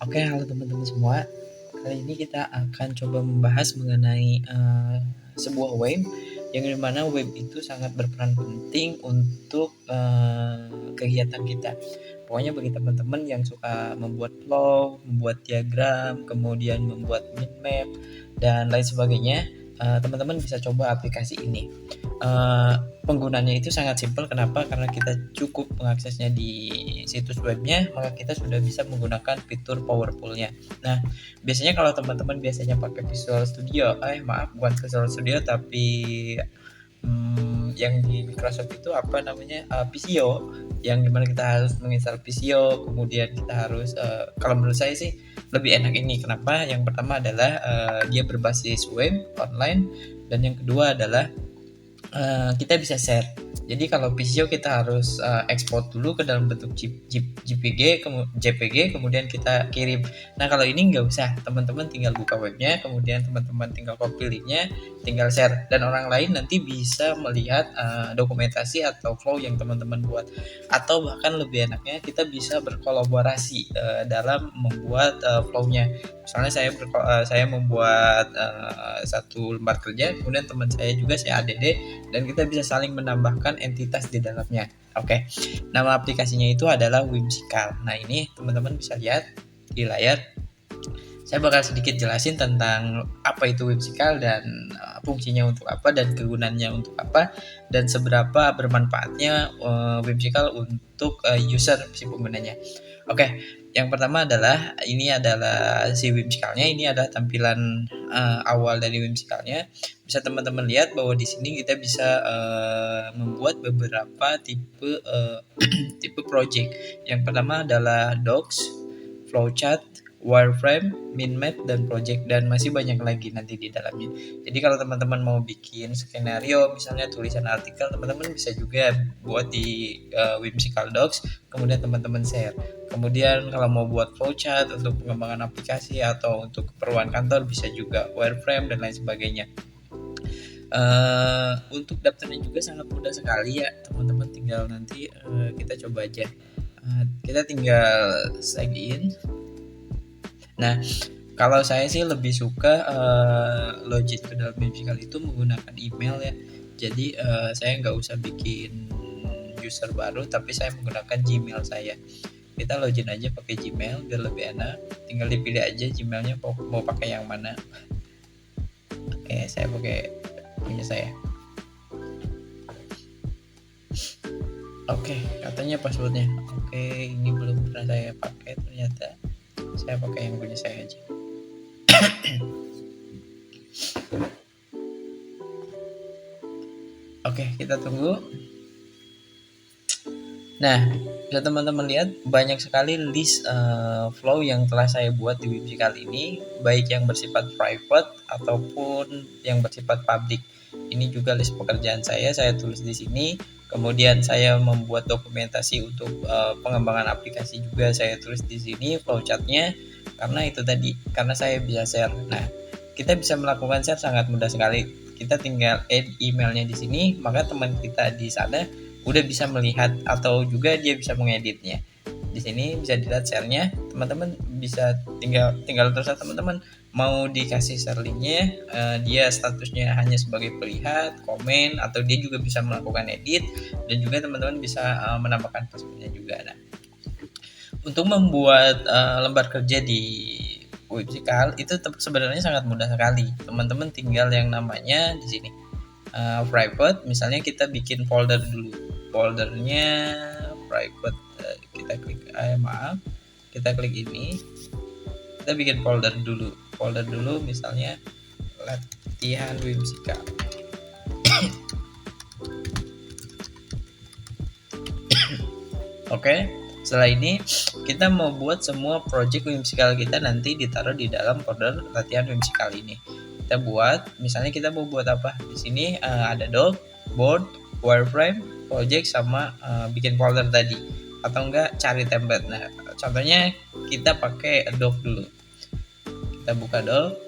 Oke, halo teman-teman semua. Kali ini kita akan coba membahas mengenai sebuah web yang dimana web itu sangat berperan penting untuk kegiatan kita. Pokoknya bagi teman-teman yang suka membuat vlog, membuat diagram, kemudian membuat mind map dan lain sebagainya, teman-teman bisa coba aplikasi ini. Uh, Penggunaannya itu sangat simpel. Kenapa? Karena kita cukup mengaksesnya di situs webnya, maka kita sudah bisa menggunakan fitur powerful-nya. Nah, biasanya kalau teman-teman biasanya pakai Visual Studio, maaf, bukan Visual Studio tapi yang di Microsoft itu apa namanya, Visio, yang dimana kita harus menginstal Visio, kemudian kita harus kalau menurut saya sih lebih enak ini. Kenapa? Yang pertama adalah dia berbasis web online, dan yang kedua adalah kita bisa share. Jadi kalau Visio kita harus ekspor dulu ke dalam bentuk JPG, kemudian kita kirim. Nah kalau ini nggak usah, teman-teman tinggal buka webnya, kemudian teman-teman tinggal copy linknya, tinggal share, dan orang lain nanti bisa melihat dokumentasi atau flow yang teman-teman buat. Atau bahkan lebih enaknya kita bisa berkolaborasi dalam membuat flow-nya. Misalnya saya membuat satu lembar kerja, kemudian teman saya juga saya ADD, dan kita bisa saling menambahkan entitas di dalamnya. Oke, nama aplikasinya itu adalah Whimsical. Nah ini teman-teman bisa lihat di layar. Saya bakal sedikit jelasin tentang apa itu Whimsical dan fungsinya untuk apa dan kegunaannya untuk apa, dan seberapa bermanfaatnya Whimsical untuk user si penggunanya. Oke, yang pertama adalah ini adalah si Whimsicalnya. Ini adalah tampilan awal dari Whimsicalnya. Bisa teman-teman lihat bahwa di sini kita bisa membuat beberapa tipe tipe project. Yang pertama adalah docs, flowchart, wireframe, minmap, dan project, dan masih banyak lagi nanti di dalamnya. Jadi kalau teman-teman mau bikin skenario, misalnya tulisan artikel, teman-teman bisa juga buat di Whimsical Docs, kemudian teman-teman share. Kemudian kalau mau buat flowchart untuk pengembangan aplikasi atau untuk keperluan kantor, bisa juga wireframe dan lain sebagainya. Untuk daftarnya juga sangat mudah sekali ya teman-teman, tinggal nanti kita coba aja. Kita tinggal sign in. Nah, kalau saya sih lebih suka login ke dalam Whimsical itu menggunakan email ya. Jadi saya nggak usah bikin user baru, tapi saya menggunakan Gmail saya. Kita login aja pakai Gmail biar lebih enak. Tinggal dipilih aja Gmailnya mau pakai yang mana. Oke, saya pakai punya saya. Oke, katanya passwordnya. Oke, ini belum pernah saya pakai ternyata. Saya pakai yang punya saya aja. Oke, kita tunggu. Nah, bisa teman-teman lihat banyak sekali list flow yang telah saya buat di Whimsical ini, baik yang bersifat private ataupun yang bersifat public. Ini juga list pekerjaan saya tulis di sini. Kemudian saya membuat dokumentasi untuk pengembangan aplikasi juga saya tulis di sini flowchartnya, karena itu tadi, karena saya bisa share. Nah, kita bisa melakukan share sangat mudah sekali. Kita tinggal add emailnya di sini, maka teman kita di sana udah bisa melihat atau juga dia bisa mengeditnya. Di sini bisa dilihat share-nya. Teman-teman bisa tinggal terserah teman-teman mau dikasih share linknya, dia statusnya hanya sebagai pelihat, komen, atau dia juga bisa melakukan edit, dan juga teman-teman bisa menambahkan passwordnya juga. Nah, untuk membuat lembar kerja di Whimsical itu sebenarnya sangat mudah sekali. Teman-teman tinggal yang namanya di sini private. Misalnya kita bikin folder dulu, foldernya private. Kita klik kita klik ini, kita bikin folder dulu misalnya latihan Whimsical. Oke, setelah ini kita mau buat semua project Whimsical kita nanti ditaruh di dalam folder latihan Whimsical ini. Kita buat, misalnya kita mau buat apa? Di sini ada doc, board, wireframe, project, sama bikin folder tadi, atau enggak cari template. Nah, contohnya kita pakai doc dulu. Kita buka doc.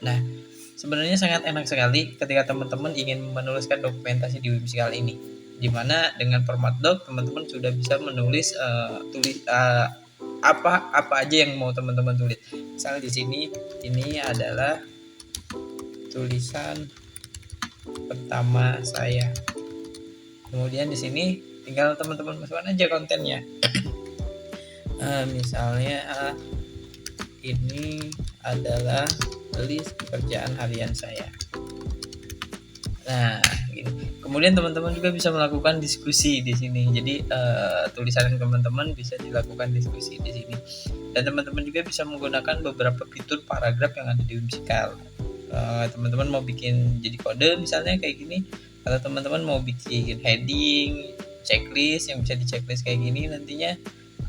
Nah, sebenarnya sangat enak sekali ketika teman-teman ingin menuliskan dokumentasi di Whimsical ini, dimana dengan format doc teman-teman sudah bisa menulis apa aja yang mau teman-teman tulis. Misalnya di sini ini adalah tulisan pertama saya. Kemudian di sini tinggal teman-teman masukkan aja kontennya. Misalnya ini adalah list pekerjaan harian saya. Nah, gini. Kemudian teman-teman juga bisa melakukan diskusi di sini. Jadi tulisan teman-teman bisa dilakukan diskusi di sini. Dan teman-teman juga bisa menggunakan beberapa fitur paragraf yang ada di Whimsical. Teman-teman mau bikin jadi kode misalnya kayak gini, atau teman-teman mau bikin heading, checklist yang bisa di checklist kayak gini nantinya,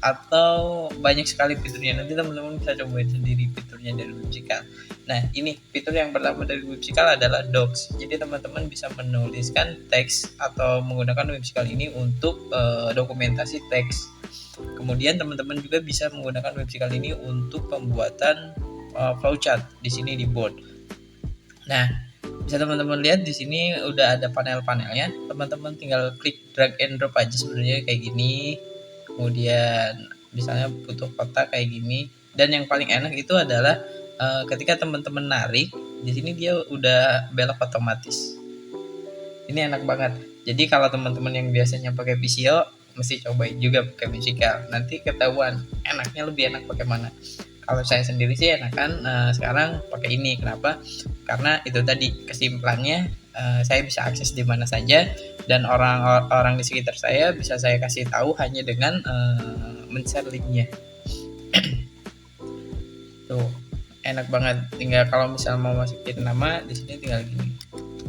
atau banyak sekali fiturnya. Nanti teman-teman bisa cobain sendiri fiturnya dari Whimsical. Nah, ini fitur yang pertama dari Whimsical adalah Docs. Jadi teman-teman bisa menuliskan teks atau menggunakan Whimsical ini untuk dokumentasi teks. Kemudian teman-teman juga bisa menggunakan Whimsical ini untuk pembuatan flowchart di sini di board. Nah, bisa teman-teman lihat di sini udah ada panel-panelnya. Teman-teman tinggal klik drag and drop aja sebenarnya kayak gini. Kemudian misalnya butuh kotak kayak gini. Dan yang paling enak itu adalah ketika teman-teman narik, di sini dia udah belok otomatis. Ini enak banget. Jadi kalau teman-teman yang biasanya pakai Visio, mesti cobain juga pakai Whimsical. Nanti ketahuan enaknya lebih enak pakai mana. Kalau saya sendiri sih enakan sekarang pakai ini. Kenapa? Karena itu tadi kesimpulannya saya bisa akses di mana saja, dan orang-orang di sekitar saya bisa saya kasih tahu hanya dengan men-share linknya. Tuh, enak banget. Tinggal kalau misalnya mau masukin nama di sini tinggal gini.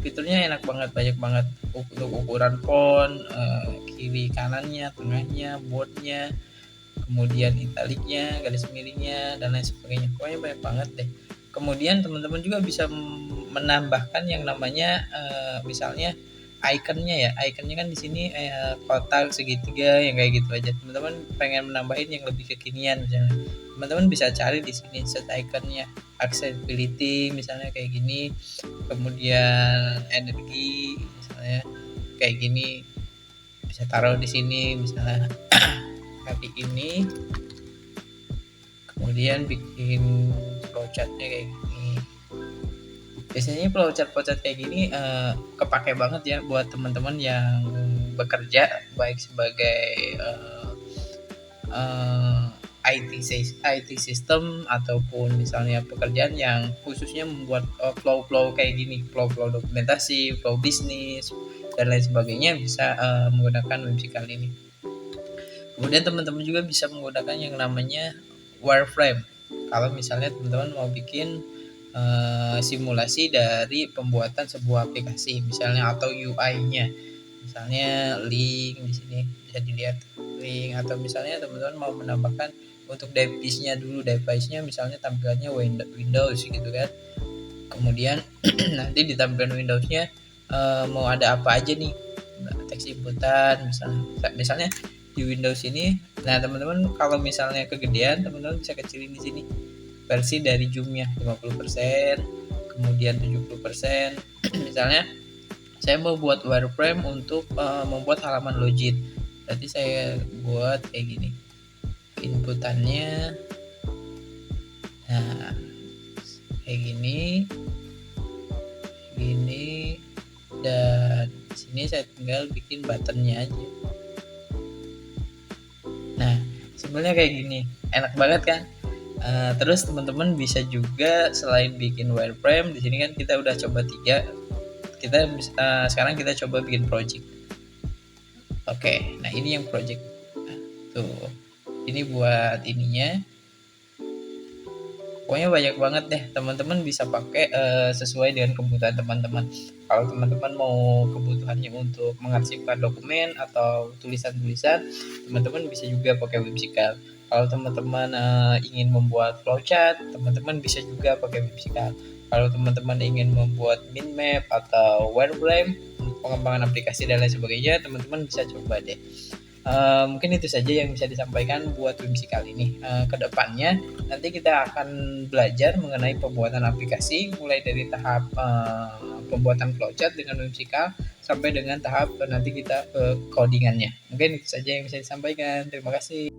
Fiturnya enak banget, banyak banget untuk ukuran font, kiri kanannya, tengahnya, boldnya, kemudian italiknya, garis miringnya, dan lain sebagainya. Pokoknya banyak banget deh. Kemudian teman-teman juga bisa menambahkan yang namanya misalnya ikonnya ya. Ikonnya kan di sini kotak segitiga yang kayak gitu aja. Teman-teman pengen menambahin yang lebih kekinian misalnya. Teman-teman bisa cari di sini set ikonnya, accessibility misalnya kayak gini. Kemudian energi misalnya kayak gini. Bisa taruh di sini misalnya kali ini. Kemudian bikin flowchartnya kayak gini. Biasanya flowchart kayak gini kepake banget ya buat teman-teman yang bekerja baik sebagai IT system ataupun misalnya pekerjaan yang khususnya membuat flow kayak gini, flow dokumentasi, flow bisnis dan lain sebagainya, bisa menggunakan Whimsical ini. Kemudian teman-teman juga bisa menggunakan yang namanya wireframe. Kalau misalnya teman-teman mau bikin simulasi dari pembuatan sebuah aplikasi misalnya, atau UI-nya. Misalnya link di sini bisa dilihat link, atau misalnya teman-teman mau menambahkan untuk device-nya dulu, device-nya misalnya tampilannya Windows gitu kan. Kemudian nanti di tampilan Windows-nya mau ada apa aja nih, teks inputan misalnya di Windows ini. Nah, teman-teman kalau misalnya kegedean, teman-teman bisa kecilin di sini versi dari zoom-nya 50%, kemudian 70%. Misalnya saya mau buat wireframe untuk membuat halaman login. Berarti saya buat kayak gini. Inputannya nah kayak gini, dan di sini saya tinggal bikin buttonnya aja. Nah, sebenarnya kayak gini, enak banget kan? Terus teman-teman bisa juga selain bikin wireframe, di sini kan kita udah coba 3. Kita sekarang kita coba bikin project. Oke, nah ini yang project. Tuh, ini buat ininya. Pokoknya banyak banget deh, teman-teman bisa pakai sesuai dengan kebutuhan teman-teman. Kalau teman-teman mau kebutuhannya untuk mengarsipkan dokumen atau tulisan-tulisan, teman-teman bisa juga pakai Whimsical. Kalau teman-teman ingin membuat flowchart, teman-teman bisa juga pakai Whimsical. Kalau teman-teman ingin membuat min map atau wireframe, pengembangan aplikasi dan lain sebagainya, teman-teman bisa coba deh. Mungkin itu saja yang bisa disampaikan buat Whimsical ini. Kedepannya nanti kita akan belajar mengenai pembuatan aplikasi, mulai dari tahap pembuatan flowchart dengan Whimsical sampai dengan tahap nanti kita codingannya. Mungkin itu saja yang bisa disampaikan. Terima kasih.